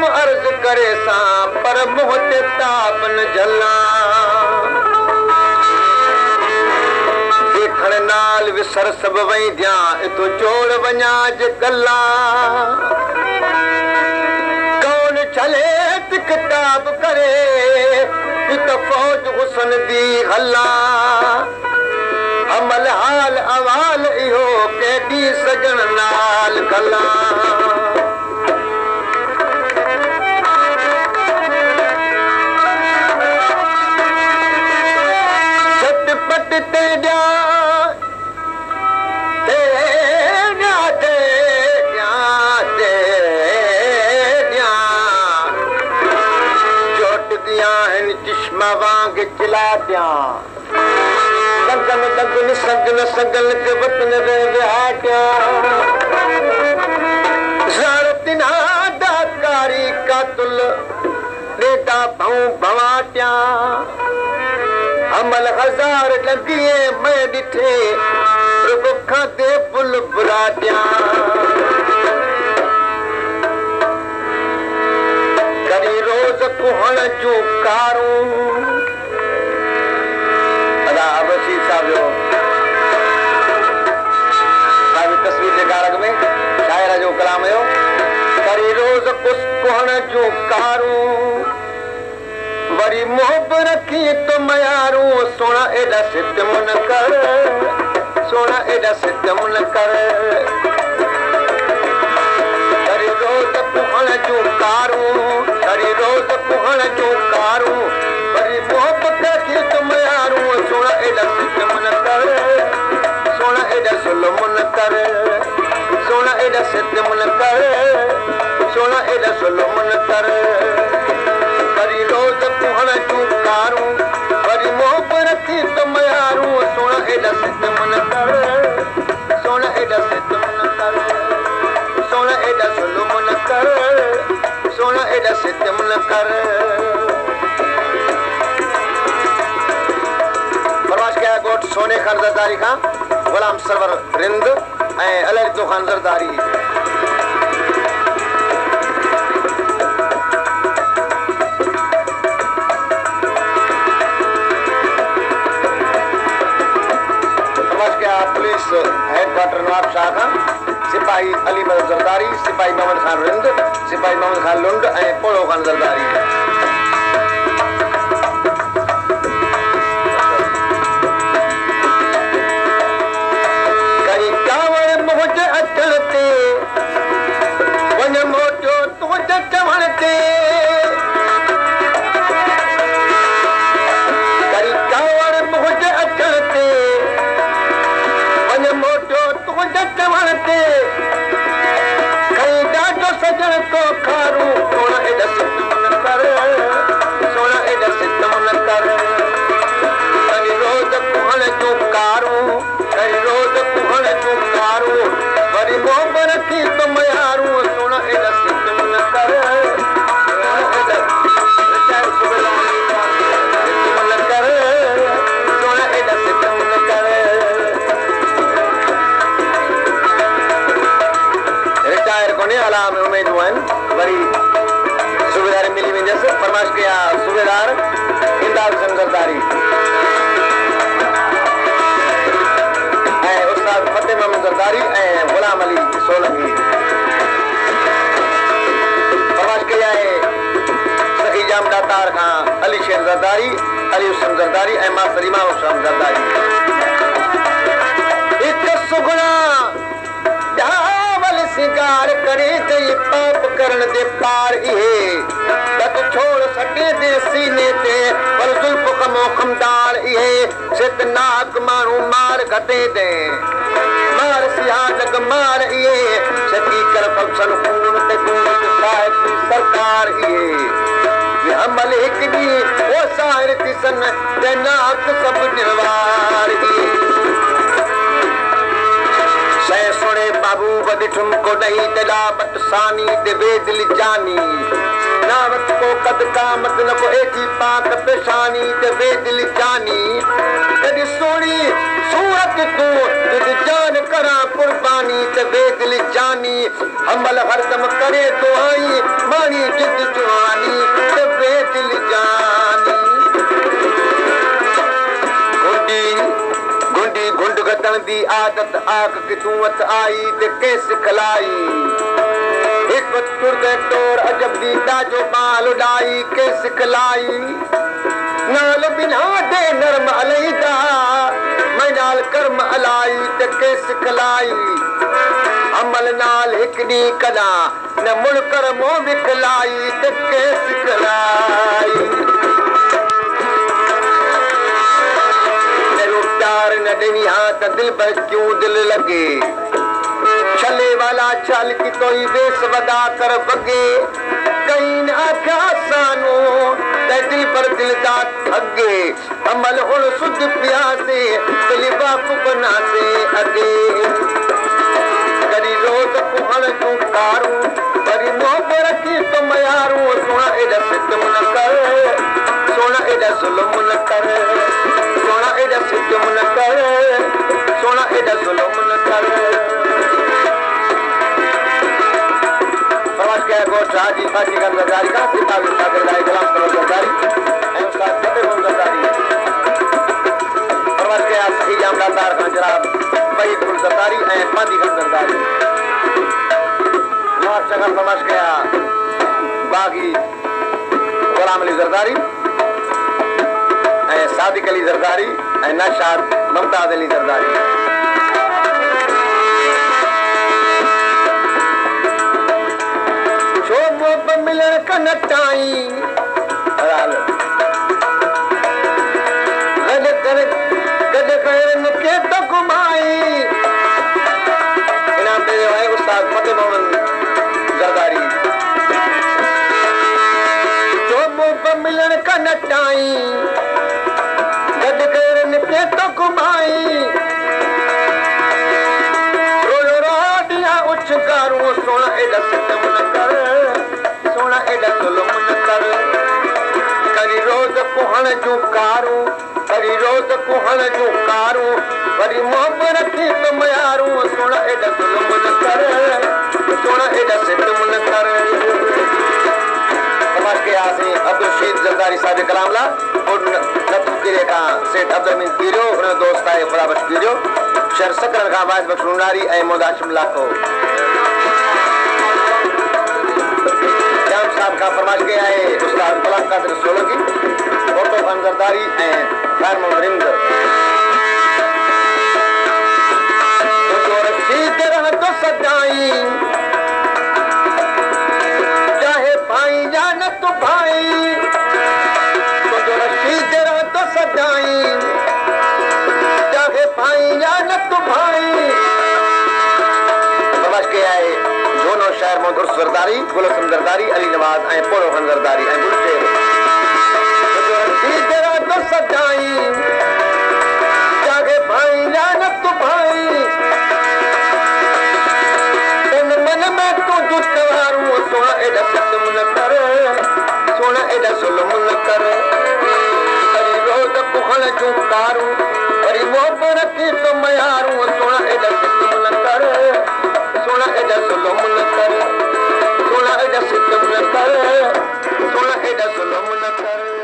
सलाम अर्ज करे सां पर मुंह ते ताप न झला देखण नाल विसर सब वई दियां इतो चोड़ वञा जे गल्ला कौन चले किताब करे इत फौज हुसन दी हल्ला अमल हाल अवाल इहो केडी सजन नाल गल्ला झटपट ते ॾिया वांग चिला दिया दगन दगन सगन सगन के वतन रे विहाट्या ज़ारतिना दाकारी कातुल नेता भऊ भवाट्या अमल हजार लगिए मैं दिठे रुखा दे पुल बुराट्या करी रोज कुहण जूं कारूं तस्वीर जे कारक में शायर जो कलाम हो करी रोज कुहण जूं कारूं वरी मोहब रखी तो मयारूं सोना एडा सिद्ध मुन कर सोना एडा सिद्ध मुन कर करी रोज कुहण जूं कारूं करी रोज कुहण जूं कारूं वरी मोहब रखी तो मयारूं सोना एडा सिद्ध मुन कर सोना एडा सुलमुन कर सोना एडा सिद्ध मुन कर सोना एडा सुलमुन कर करी रोज कुहण जूं कारूं वरी मोहब रखी तो मयारूं सोना एडा सिद्ध मुन कर सोना एडा सिद्ध मुन कर सोना एडा सुलमुन कर सोना एडा सिद्ध मुन कर फरमाइश कया गोठ सोने खान ज़रदारी खां गुलाम सरवर रिंद ऐं अलरिदो खान ज़रदारी फरमाइश कया पुलिस हेडक्वार्टर नवाब शाह खां सिपाही अली मदद ज़रदारी सिपाही मोहम्मद खान रिंद सिपाही मोहम्मद खान लुंड ऐं पोलो खान ज़रदारी अली शेर ज़रदारी अली हुसैन ज़रदारी ऐं मां सलीमा हुसैन ज़रदारी एक सुगना दावल सिंगार करे ते पाप करण दे पार इहे तक छोड़ सके दे सीने ते पर जुल्फ कमो खमदार इहे सित नाक मारू मार घटे दे मार सिया जग मार इहे सती कर फक्सन खून ते खून साहिब की सरकार इहे अमल एक दी वो साहिर तिसन ते नाक सब निर्वार सै सोने बाबू बद ठुमको नहीं तेला बटसानी दे बेदिल जानी नावत को कद कामत न को एकी पाक पेशानी दे बेदिल जानी कद सोनी सूरत तू तुझ जान करा कुर्बानी ते बेदिल जानी अमल हरदम करे दुआई मानी जवानी जिद जवानी ते बेदिल जानी गुंडी गुंड गतन दी आदत आक कि तूं वत आई ते के सिखलाई एक तुरदे तोर अजब दी ताजो माल उडाई के सिखलाई नाल बिना दे नरम अलैदा मैं नाल कर्म अलाई ते के सिखलाई अमल नाल हिकड़ी कदा न मुड़ कर मो विखलाई ते के सिखलाई न रुपदार न देवी हाथ दिल पर क्यों दिल लगे चले वाला चल की तो ही बेस वदा कर बगे कहीं न आख्या सानो ते दिल पर दिल दा ठगे अमल हुण सुध प्यासे दिल वाकु बना से अगे करी रोज कुहण जूं कारूं वरी मोह रखी तो मयारूं सोना एडा सितम न कर सोना एडा जुल्म न कर सोना एडा सितम न कर सोना एडा जुल्म न कर समाज के गोठ हाजी फाजी का सरदारी का सिताब सागर दाई गुलाम करो सरदारी एवं साथ फतेह हो सरदारी समाज के सही जामदार का जनाब वहीद गुल सरदारी एवं मादी का सरदारी नवाज जगह समाज के बागी गुलाम अली सरदारी एवं सादिक अली सरदारी एवं नशाद मुमताज अली सरदारी मिलन का नटाई गद करन के तो घुमाई इनाम दे है उस्ताद फतेह मोहम्मद जरदारी जो मुंह मिलन का नटाई गद करन के तो घुमाई रो दिया उच्च करूं सोना एडा सितम न कर सोना एडा जुल्म न कर करी रोज कुहण जूं कारूं करी रोज कुहण जूं कारूं वरी मोह रखी तो मयारूं सोना एडा जुल्म न कर सोना एडा सितम न कर समाज के आसे अब्दुल रशीद जरदारी साहब कलामला और नतू किरे का सेठ अब्दुल अमीन कीरो उन दोस्त आए खुदा बख्श कीरो शहर सकरन का बाज बख्शुनारी ए मोदाशिम लाखो साहब का फरमाइश के आए उस्ताद गुलाम कादिर सोलंकी फोटो फनजरदारी एंड खैर मोहम्मद तो रशीद रह तो सदाई चाहे भाई या न तो भाई तो रशीद रह तो सदाई चाहे भाई या न तो भाई फरमाइश के आए दोनों शायर मधुर सरदारी गुलसन जरदारी अली नवाज ऐं पोलो खन जरदारी ऐं गुलशेर तेरा तो सजाई जागे भाई लानत भाई तन मन में तू दुश्वारू सोना एडा सितम न कर सोना एडा जुल्म न कर करी रोज कुहण जूं कारूं वरी मोह रखी तो मयारूं सोना एडा सितम न कर सोना एडा जुल्म न कर सोना एडा सितम न कर सोना एडा जुल्म न कर